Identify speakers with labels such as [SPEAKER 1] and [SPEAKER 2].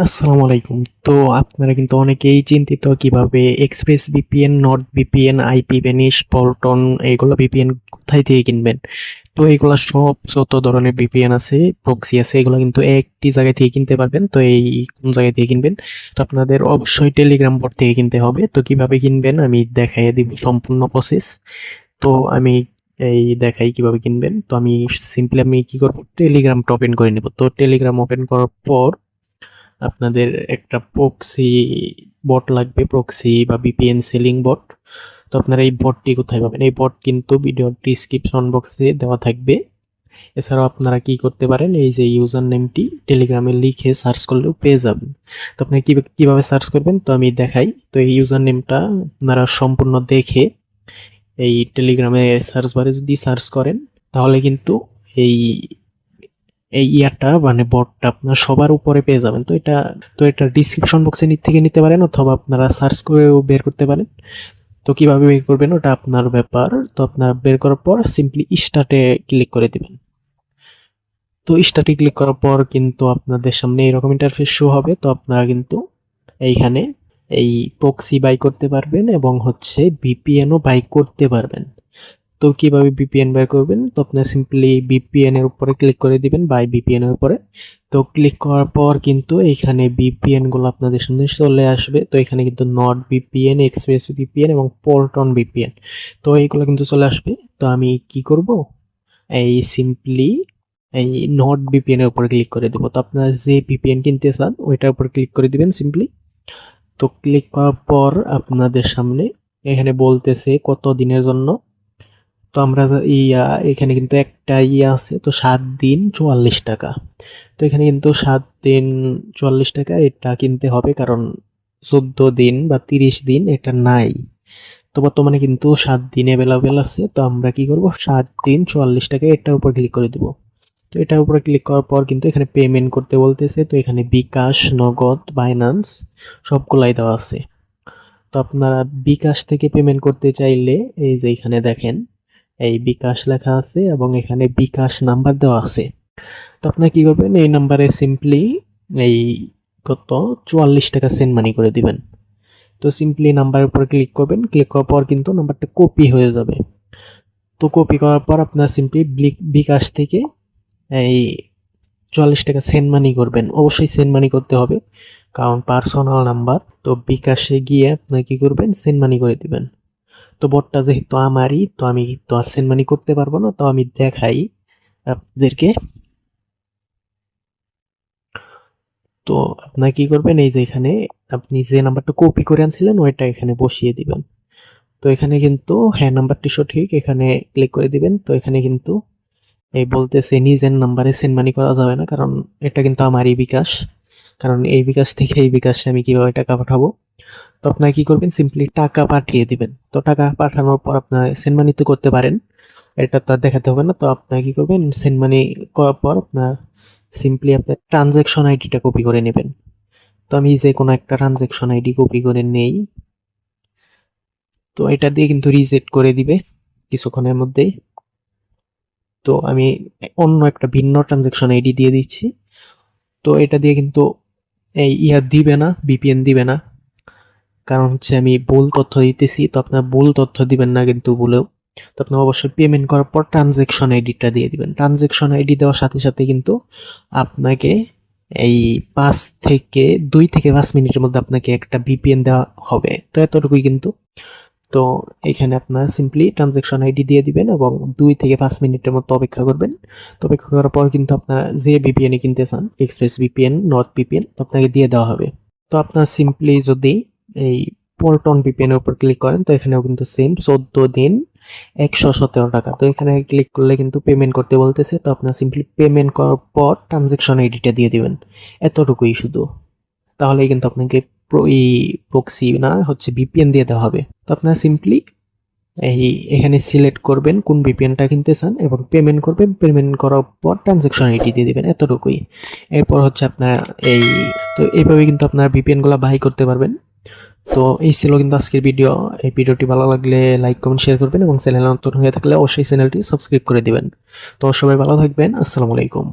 [SPEAKER 1] আসসালামু আলাইকুম। তো আপনারা কিন্তু অনেকেই চিন্তিত কিভাবে express VPN, Nord VPN, IP vanish, Paltan এগুলো ভিপিএন কোথায় থেকে কিনবেন। তো এগুলা সব যত ধরনের ভিপিএন আছে, প্রক্সি আছে, এগুলো কিন্তু একটি জায়গা থেকে কিনতে পারবেন। তো এই কোন জায়গা থেকে কিনবেন, তো আপনাদের অবশ্যই টেলিগ্রাম বট থেকে কিনতে হবে। তো কিভাবে কিনবেন আমি দেখাইয়ে দিব সম্পূর্ণ প্রসেস। তো আমি এই দেখাই কিভাবে কিনবেন। তো আমি সিম্পলি আমি কি করব, টেলিগ্রামটা ওপেন করে নেব। তো টেলিগ্রাম ওপেন করার পর আপনাদের একটা প্রক্সি বট লাগবে, প্রক্সি বা ভিপিএন সেলিং বট। তো আপনারা এই বটটি কোথায় পাবেন, এই বট কিন্তু ভিডিওর ডিসক্রিপশন বক্সে দেওয়া থাকবে। এছাড়াও আপনারা কি করতে পারেন, এই যে ইউজার নেমটি টেলিগ্রামে লিখে সার্চ করলেও পেয়ে যাবেন। তো আপনি কিভাবে সার্চ করবেন তো আমি দেখাই। তো এই ইউজার নেমটা আপনারা সম্পূর্ণ দেখে এই টেলিগ্রামে সার্চ বারে যদি সার্চ করেন তাহলে কিন্তু এই এই ইয়ারটা মানে বটটা আপনার সবার উপরে পেয়ে যাবেন। তো এটা ডিসক্রিপশন বক্সে থেকে নিতে পারেন, অথবা আপনারা সার্চ করেও বের করতে পারেন। তো কিভাবে বের করবেন ওটা আপনার ব্যাপার। তো আপনার বের করার পর সিম্পলি স্টার্টে ক্লিক করে দিবেন। তো স্টার্টে ক্লিক করার পর কিন্তু আপনাদের সামনে এরকম ইন্টারফেস শো হবে। তো আপনারা কিন্তু এইখানে এই প্রক্সি বাই করতে পারবেন এবং হচ্ছে ভিপিএনও বাই করতে পারবেন। তো কিভাবে ভিপিএন বের করবেন, তো আপনার সিম্পলি ভিপিএন এর উপরে ক্লিক করে দিবেন, বাই ভিপিএন এর উপরে। তো ক্লিক করার পর কিন্তু এখানে ভিপিএন গুলো আপনাদের সামনে চলে আসবে। তো এখানে কিন্তু নর্ড ভিপিএন, এক্সপ্রেস ভিপিএন এবং পল্টন ভিপিএন, তো এইগুলো কিন্তু চলে আসবে। তো আমি কি করব, এই সিম্পলি এই নর্ড ভিপিএন এর উপরে ক্লিক করে দেবো। তো আপনারা যে ভিপিএন কিনতে চান ওইটার উপর ক্লিক করে দিবেন সিম্পলি। তো ক্লিক করার পর আপনাদের সামনে এখানে বলতেছে কত দিনের জন্য। তো আমরা এখানে কিন্তু একটা আছে, তো 7 দিন 44 টাকা। তো এখানে কিন্তু 7 দিন 44 টাকা এটা কিনতে হবে, কারণ 14 দিন বা 30 দিন এটা নাই। তো বর্তমানে কিন্তু 7 দিন অ্যাভেলেবেল আছে। তো আমরা কি করব, 7 দিন 44 টাকা এটার উপর ক্লিক করে দিব। তো এটার উপরে ক্লিক করার পর কিন্তু এখানে পেমেন্ট করতে বলতেছে। তো এখানে বিকাশ, নগদ, বাইন্যান্স সবগুলাই দেওয়া আছে। তো আপনারা বিকাশ থেকে পেমেন্ট করতে চাইলে এই যে এখানে দেখেন এই বিকাশ লেখা আছে এবং এখানে বিকাশ নাম্বার দেওয়া আছে। তো আপনি কি করবেন, এই নাম্বারে সিম্পলি এই কত 44 টাকা সেন্ড মানি করে দিবেন। তো সিম্পলি নাম্বারের উপর ক্লিক করবেন, ক্লিক করার পর কিন্তু নাম্বারটা কপি হয়ে যাবে। তো কপি করার পর আপনার সিম্পলি বিকাশ থেকে এই 44 টাকা সেন্ড মানি করবেন। অবশ্যই সেন্ড মানি করতে হবে, কারণ পার্সোনাল নাম্বার। তো বিকাশে গিয়ে আপনি কি করবেন, সেন্ড মানি করে দিবেন। তো বটটা যেহেতু আমারই, তো আমি তো আর সেন্ড মানি করতে পারবো না। তো আমি দেখাই আপনাদেরকে। তো আপনার কি করবেন, এই যে এখানে আপনি যে নাম্বারটা কপি করে আনছিলেন ওইটা এখানে বসিয়ে দিবেন। তো এখানে কিন্তু হ্যাঁ নাম্বারটি সঠিক, এখানে ক্লিক করে দিবেন। তো এখানে কিন্তু এই বলতেছে নিজের নাম্বারে সেন্ড মানি করা যাবে না, কারণ এটা কিন্তু আমারই বিকাশ। কারণ এই বিকাশ থেকে এই বিকাশে আমি কিভাবে টাকা পাঠাবো। তো আপনার কি করবেন, সিম্পলি টাকা পাঠিয়ে দিবেন। তো টাকা পাঠানোর পর আপনার সেন্ড মানি তো করতে পারেন, এটা তো আর দেখাতে হবে না। তো আপনার কি করবেন, সেন্ড মানি করার পর আপনার সিম্পলি আপনার ট্রানজ্যাকশন আইডিটা কপি করে নেবেন। তো আমি যে কোনো একটা ট্রানজ্যাকশন আইডি কপি করে নেই। তো এটা দিয়ে কিন্তু রিজেক্ট করে দিবে কিছুক্ষণের মধ্যেই। তো আমি অন্য একটা ভিন্ন ট্রানজ্যাকশন আইডি দিয়ে দিচ্ছি। তো এটা দিয়ে কিন্তু এই দিবে না, ভিপিএন দিবে না, কারণ হচ্ছে আমি ভুল তথ্য দিতেছি। তো আপনার ভুল তথ্য দিবেন না কিন্তু ভুলেও। তো আপনি অবশ্যই পেমেন্ট করার পর ট্রানজ্যাকশন আইডিটা দিয়ে দিবেন। ট্রানজ্যাকশন আইডি দেওয়ার সাথে সাথে কিন্তু আপনাকে এই 2 থেকে 5 মিনিটের মধ্যে আপনাকে একটা ভিপিএন দেওয়া হবে। তো এতটুকুই কিন্তু। তো এখানে আপনার সিম্পলি ট্রানজ্যাকশন আইডি দিয়ে দিবেন এবং 2 থেকে 5 মিনিটের মতো অপেক্ষা করবেন। তো অপেক্ষা করার পর কিন্তু আপনার যে ভিপিএন এ কিনতে চান, এক্সপ্রেস ভিপিএন, নর্থ ভিপিএন, তো আপনাকে দিয়ে দেওয়া হবে। তো আপনার সিম্পলি যদি এই পল্টন ভিপিএন এর উপর ক্লিক করেন, তো এখানেও কিন্তু সেম 14 দিন 117 টাকা। তো এখানে ক্লিক করলে কিন্তু পেমেন্ট করতে বলতেছে। তো আপনার সিম্পলি পেমেন্ট করার পর ট্রানজ্যাকশন আইডিটা দিয়ে দিবেন, এতটুকুই শুধু। তাহলেই কিন্তু আপনাকে প্রক্সি না হচ্ছে ভিপিএন দিয়ে দেওয়া হবে। তো আপনার সিম্পলি এখানে সিলেক্ট করবেন কোন ভিপিএনটা কিনতে চান এবং পেমেন্ট করবেন। পেমেন্ট করার পর ট্রানজ্যাকশন আইডি দিয়ে দিবেন, এতটুকুই। এরপর হচ্ছে আপনার তো এইভাবে কিন্তু আপনার ভিপিএনগুলো বাই করতে পারবেন। তো এই ছিল কিন্তু আজকের ভিডিও। এই ভিডিওটি ভালো লাগলে লাইক, কমেন্ট, শেয়ার করবেন এবং চ্যানেলে নতুন হয়ে থাকলে অবশ্যই চ্যানেলটি সাবস্ক্রাইব করে দিবেন। তো সবাই ভালো থাকবেন। আসসালামু আলাইকুম।